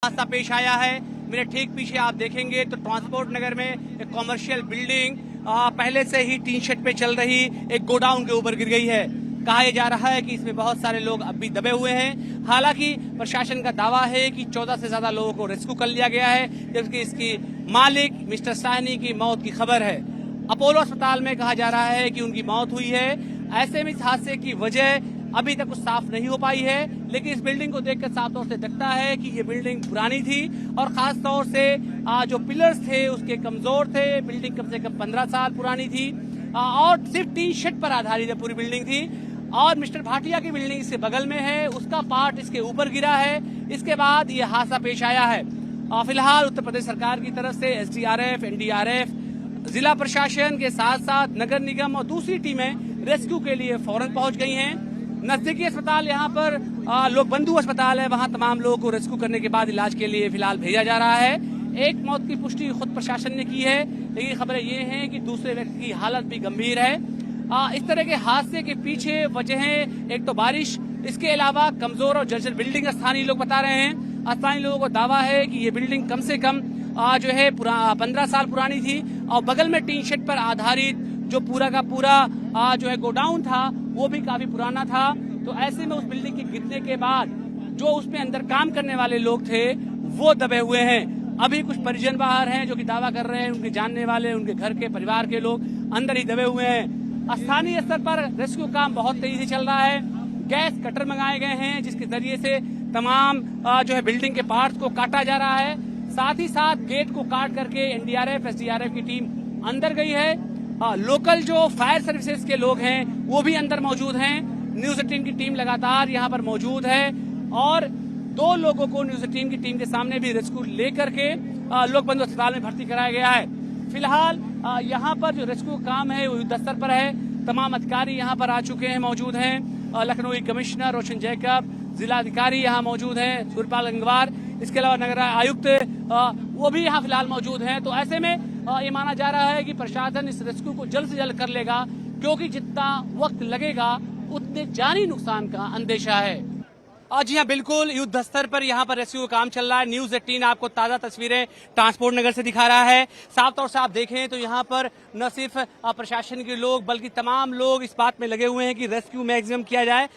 हादसा पेश आया है। मेरे ठीक पीछे आप देखेंगे तो ट्रांसपोर्ट नगर में एक कॉमर्शियल बिल्डिंग पहले से ही टीन शेड पे चल रही एक गोडाउन के ऊपर गिर गई है। कहा यह जा रहा है कि इसमें बहुत सारे लोग अब भी दबे हुए हैं। हालांकि प्रशासन का दावा है कि 14 से ज्यादा लोगों को रेस्क्यू कर लिया गया है, जबकि इसकी मालिक मिस्टर साहनी की मौत की खबर है। अपोलो अस्पताल में कहा जा रहा है कि उनकी मौत हुई है। ऐसे में इस हादसे की वजह अभी तक कुछ साफ नहीं हो पाई है, लेकिन इस बिल्डिंग को देखकर साफ तौर से दिखता है कि ये बिल्डिंग पुरानी थी और खास तौर से जो पिलर्स थे उसके कमजोर थे। बिल्डिंग कम से कम 15 साल पुरानी थी और सिर्फ टीन शेड पर आधारित पूरी बिल्डिंग थी। और मिस्टर भाटिया की बिल्डिंग इसके बगल में है, उसका पार्ट इसके ऊपर गिरा है। इसके बाद ये हादसा पेश आया है। फिलहाल उत्तर प्रदेश सरकार की तरफ से एसडीआरएफ, एनडीआरएफ, जिला प्रशासन के साथ साथ नगर निगम और दूसरी टीमें रेस्क्यू के लिए फौरन पहुंच गई हैं। नजदीकी अस्पताल यहाँ पर लोक बंधु अस्पताल है, वहां तमाम लोगों को रेस्क्यू करने के बाद इलाज के लिए फिलहाल भेजा जा रहा है। एक मौत की पुष्टि खुद प्रशासन ने की है, लेकिन खबरें ये हैं कि दूसरे व्यक्ति की हालत भी गंभीर है। इस तरह के हादसे के पीछे वजहें एक तो बारिश, इसके अलावा कमजोर और जर्जर बिल्डिंग स्थानीय लोग बता रहे हैं। स्थानीय लोगों को दावा है कि ये बिल्डिंग कम से कम जो है 15 साल पुरानी थी और बगल में टीन शेड पर आधारित जो पूरा का पूरा जो है गोडाउन था वो भी काफी पुराना था। तो ऐसे में उस बिल्डिंग के गिरने के बाद जो उसमें अंदर काम करने वाले लोग थे वो दबे हुए हैं। अभी कुछ परिजन बाहर हैं जो कि दावा कर रहे हैं उनके जानने वाले, उनके घर के परिवार के लोग अंदर ही दबे हुए हैं। स्थानीय स्तर पर रेस्क्यू काम बहुत तेजी से चल रहा है। गैस कटर मंगाए गए हैं जिसके जरिए से तमाम जो है बिल्डिंग के पार्ट्स को काटा जा रहा है। साथ ही साथ गेट को काट करके एनडीआरएफ, एसडीआरएफ की टीम अंदर गई है। लोकल जो फायर सर्विसेज के लोग हैं वो भी अंदर मौजूद हैं। न्यूज 18 की टीम लगातार यहाँ पर मौजूद है और 2 लोगों को न्यूज 18 की टीम के सामने भी रेस्क्यू लेकर के लोक बंधु अस्पताल में भर्ती कराया गया है। फिलहाल यहाँ पर जो रेस्क्यू काम है वो युद्ध स्तर पर है। तमाम अधिकारी यहाँ पर आ चुके हैं, मौजूद हैं। लखनऊ कमिश्नर रोशन जैकब, जिलाधिकारी यहाँ मौजूद हैं सूर्यपाल गंगवार, इसके अलावा नगर आयुक्त वो भी यहाँ फिलहाल मौजूद हैं। तो ऐसे में ये माना जा रहा है कि प्रशासन इस रेस्क्यू को जल्द से जल्द कर लेगा, क्योंकि जितना वक्त लगेगा उतने जानी नुकसान का अंदेशा है। जी हाँ, बिल्कुल युद्ध स्तर पर यहाँ पर रेस्क्यू का काम चल रहा है। न्यूज 18 आपको ताजा तस्वीरें ट्रांसपोर्ट नगर से दिखा रहा है। साफ तौर से आप देखें तो यहाँ पर न सिर्फ प्रशासन के लोग बल्कि तमाम लोग इस बात में लगे हुए हैं कि रेस्क्यू मैक्सिमम किया जाए।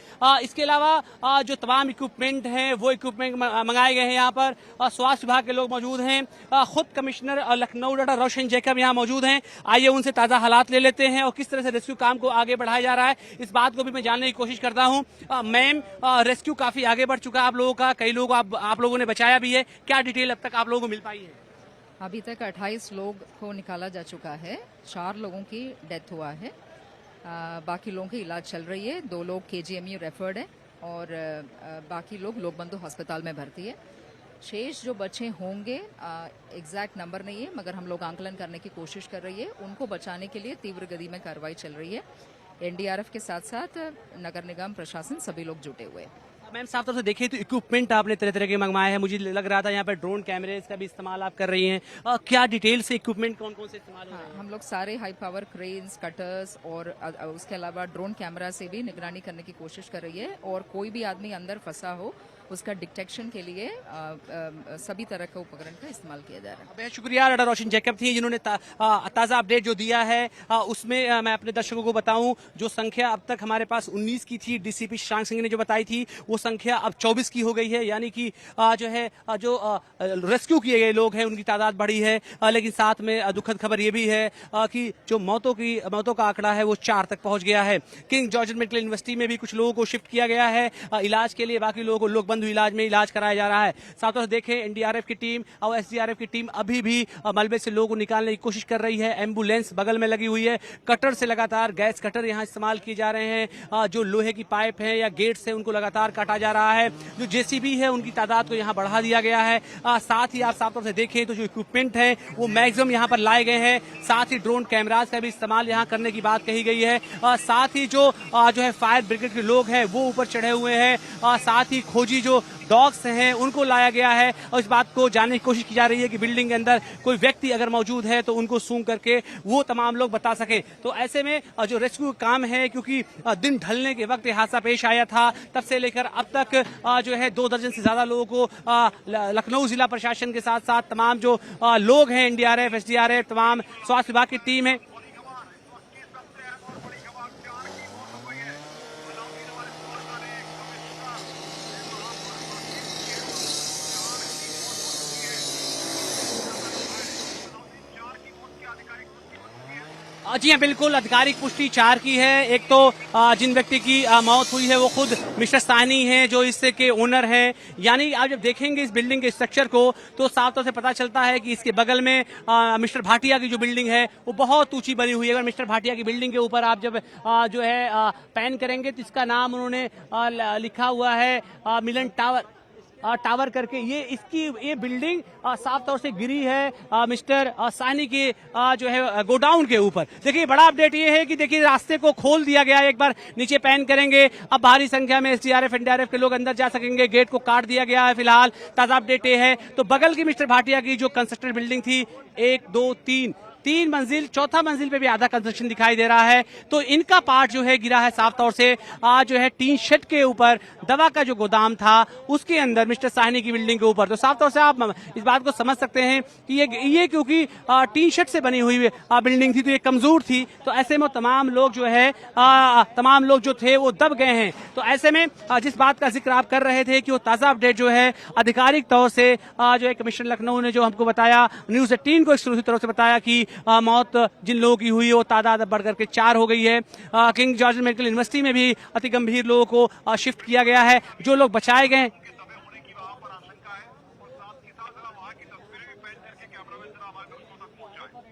इसके अलावा जो तमाम इक्विपमेंट हैं वो इक्विपमेंट मंगाए गए हैं। यहाँ पर स्वास्थ्य विभाग के लोग मौजूद हैं। खुद कमिश्नर लखनऊ डॉक्टर रोशन जैकब यहाँ मौजूद हैं। आइए उनसे ताजा हालात ले लेते हैं और किस तरह से रेस्क्यू काम को आगे बढ़ाया जा रहा है इस बात को भी मैं जानने की कोशिश करता हूँ। मैम, रेस्क्यू काफी आगे बढ़ चुका है आप लोगों का, कई लोग आप लोगों ने बचाया भी है, क्या डिटेल अब तक आप लोगों को मिल पाई है? अभी तक 28 लोग को निकाला जा चुका है, 4 लोगों की डेथ हुआ है, बाकी लोगों की इलाज चल रही है। 2 लोग KGMU रेफर्ड है और बाकी लोग लोक बंधु अस्पताल में भर्ती है। शेष जो बच्चे होंगे एग्जैक्ट नंबर नहीं है, मगर हम लोग आंकलन करने की कोशिश कर रही है। उनको बचाने के लिए तीव्र गति में कार्रवाई चल रही है। NDRF के साथ साथ नगर निगम प्रशासन सभी लोग जुटे हुए हैं। मैम, साफ तौर से देखिए तो इक्विपमेंट आपने तरह तरह के मंगवाए हैं। मुझे लग रहा था यहाँ पर ड्रोन कैमरेज का भी इस्तेमाल आप कर रही हैं। क्या डिटेल से इक्विपमेंट कौन कौन से इस्तेमाल हो रहे हैं? हम लोग सारे हाई पावर क्रेन्स, कटर्स और उसके अलावा ड्रोन कैमरा से भी निगरानी करने की कोशिश कर रही है और कोई भी आदमी अंदर फंसा हो उसका डिटेक्शन के लिए सभी तरह के उपकरण का इस्तेमाल किया जा रहा है। बहुत शुक्रिया। डॉक्टर रोशन जैकब थी जिन्होंने ताज़ा अपडेट जो दिया है। उसमें मैं अपने दर्शकों को बताऊं, जो संख्या अब तक हमारे पास 19 की थी, डीसीपी शशांक सिंह ने जो बताई थी, वो संख्या अब 24 की हो गई है। यानी कि जो है जो रेस्क्यू किए गए लोग हैं उनकी तादाद बढ़ी है। लेकिन साथ में दुखद खबर ये भी है कि जो मौतों का आंकड़ा है वो 4 तक पहुंच गया है। किंग जॉर्ज मेडिकल यूनिवर्सिटी में भी कुछ लोगों को शिफ्ट किया गया है इलाज के लिए, बाकी लोगों को लोक बंधु इलाज में इलाज कराया जा रहा है। साथ ही देखें एनडीआरएफ की टीम और एसडीआरएफ की टीम अभी भी मलबे से लोगों को निकालने की कोशिश कर रही है। एम्बुलेंस बगल में लगी हुई है। कटर से लगातार गैस कटर यहां इस्तेमाल किए जा रहे हैं। जो लोहे की पाइप है या गेट से उनको लगातार काटा जा रहा है। जो जेसीबी है उनकी तादाद को यहां बढ़ा दिया गया है। साथ ही आप साफ तौर से देखें तो जो इक्विपमेंट है वो मैक्सिमम यहां पर लाए गए हैं। साथ ही ड्रोन कैमराज का भी इस्तेमाल यहां करने की बात कही गई है। साथ ही जो है फायर ब्रिगेड के लोग हैं वो ऊपर चढ़े हुए हैं। साथ ही खोजी जो डॉग्स हैं उनको लाया गया है और इस बात को जानने की कोशिश की जा रही है कि बिल्डिंग के अंदर कोई व्यक्ति अगर मौजूद है तो उनको सूंघ करके वो तमाम लोग बता सके। तो ऐसे में जो रेस्क्यू काम है, क्योंकि दिन ढलने के वक्त हादसा पेश आया था, तब से लेकर अब तक जो है 2 दर्जन से ज्यादा लोगों को लखनऊ जिला प्रशासन के साथ साथ तमाम जो लोग हैं, एनडीआरएफ, एसडीआरएफ, तमाम स्वास्थ्य विभाग की टीम है। जी हाँ, बिल्कुल आधिकारिक पुष्टि 4 की है। एक तो जिन व्यक्ति की मौत हुई है वो खुद मिस्टर साहनी हैं, जो इससे के ओनर हैं। यानी आप जब देखेंगे इस बिल्डिंग के स्ट्रक्चर को तो साफ तौर से पता चलता है कि इसके बगल में मिस्टर भाटिया की जो बिल्डिंग है वो बहुत ऊंची बनी हुई है। अगर मिस्टर भाटिया की बिल्डिंग के ऊपर आप जब जो है पैन करेंगे तो इसका नाम उन्होंने लिखा हुआ है मिलन टावर करके। ये बिल्डिंग साफ तौर से गिरी है मिस्टर साहनी के जो है गोडाउन के ऊपर। देखिए बड़ा अपडेट ये है कि देखिए रास्ते को खोल दिया गया है। एक बार नीचे पैन करेंगे, अब भारी संख्या में एसडीआरएफ एनडीआरएफ के लोग अंदर जा सकेंगे। गेट को काट दिया गया है। फिलहाल ताजा अपडेट ये है। तो बगल की मिस्टर भाटिया की जो कंस्ट्रक्टेड बिल्डिंग थी 1 2 3 मंजिल, चौथा मंजिल पे भी आधा कंस्ट्रक्शन दिखाई दे रहा है। तो इनका पार्ट जो है गिरा है साफ तौर से जो है टीन शेड के ऊपर। दवा का जो गोदाम था उसके अंदर मिस्टर साहनी की बिल्डिंग के ऊपर। तो साफ तौर से आप इस बात को समझ सकते हैं कि ये क्योंकि टीन शेड से बनी हुई बिल्डिंग थी तो ये कमजोर थी। तो ऐसे में तमाम लोग जो है तमाम लोग जो थे वो दब गए हैं। तो ऐसे में जिस बात का जिक्र आप कर रहे थे कि वो ताजा अपडेट जो है आधिकारिक तौर से जो है कमिश्नर लखनऊ ने जो हमको बताया, न्यूज 18 को एक्सक्लूसिव तरफ से बताया कि मौत जिन लोगों की हुई वो तादाद बढ़कर के 4 हो गई है। किंग जॉर्ज मेडिकल यूनिवर्सिटी में भी अति गंभीर लोगों को शिफ्ट किया गया है। जो लोग बचाए गए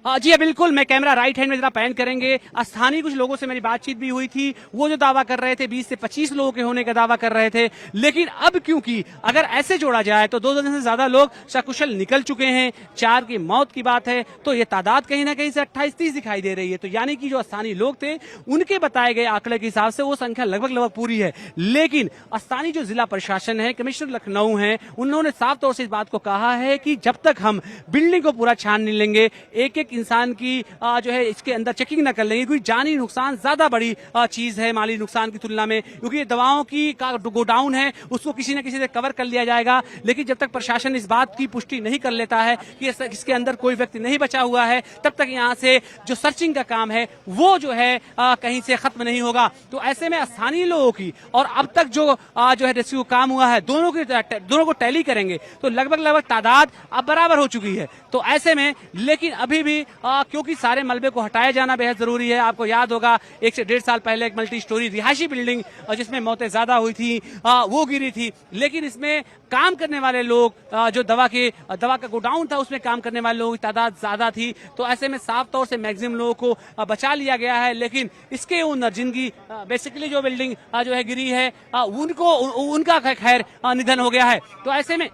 जी बिल्कुल, मैं कैमरा राइट हैंड में जरा पैन करेंगे। स्थानीय कुछ लोगों से मेरी बातचीत भी हुई थी। वो जो दावा कर रहे थे 20 से 25 लोगों के होने का दावा कर रहे थे, लेकिन अब क्योंकि अगर ऐसे जोड़ा जाए तो 2 दर्जन से ज्यादा लोग सकुशल निकल चुके हैं। 4 की मौत की बात है तो ये तादाद कहीं ना कहीं से 28-30 दिखाई दे रही है। तो यानी कि जो स्थानीय लोग थे उनके बताए गए आंकड़े के हिसाब से वो संख्या लगभग पूरी है। लेकिन स्थानीय जो जिला प्रशासन है, कमिश्नर लखनऊ है, उन्होंने साफ तौर से इस बात को कहा है कि जब तक हम बिल्डिंग को पूरा छान नहीं लेंगे, एक इंसान की जो है इसके अंदर चेकिंग न कर लेंगे, क्योंकि जानी नुकसान ज्यादा बड़ी चीज है माली नुकसान की तुलना में। क्योंकि दवाओं की का गोडाउन है उसको किसी न किसी से कवर कर लिया जाएगा। लेकिन जब तक प्रशासन इस बात की पुष्टि नहीं कर लेता है कि इसके अंदर कोई व्यक्ति नहीं बचा हुआ है, तब तक यहाँ से जो सर्चिंग का काम है वो जो है कहीं से खत्म नहीं होगा। तो ऐसे में स्थानीय लोगों की और अब तक जो है रेस्क्यू काम हुआ है, दोनों को टैली करेंगे तो लगभग तादाद अब बराबर हो चुकी है। तो ऐसे में लेकिन अभी भी क्योंकि सारे मलबे को हटाया जाना बेहद जरूरी है। आपको याद होगा 1 से 1.5 साल पहले एक मल्टी स्टोरी रिहायशी बिल्डिंग जिसमें मौतें ज्यादा हुई थी वो गिरी थी। लेकिन इसमें काम करने वाले लोग जो दवा का गोडाउन था उसमें काम करने वाले लोगों की तादाद ज्यादा थी। तो ऐसे में साफ तौर से मैक्सिमम लोगों को बचा लिया गया है। लेकिन इसके ओनर जिनकी बेसिकली जो बिल्डिंग जो है गिरी है उनका खैर निधन हो गया है। तो ऐसे में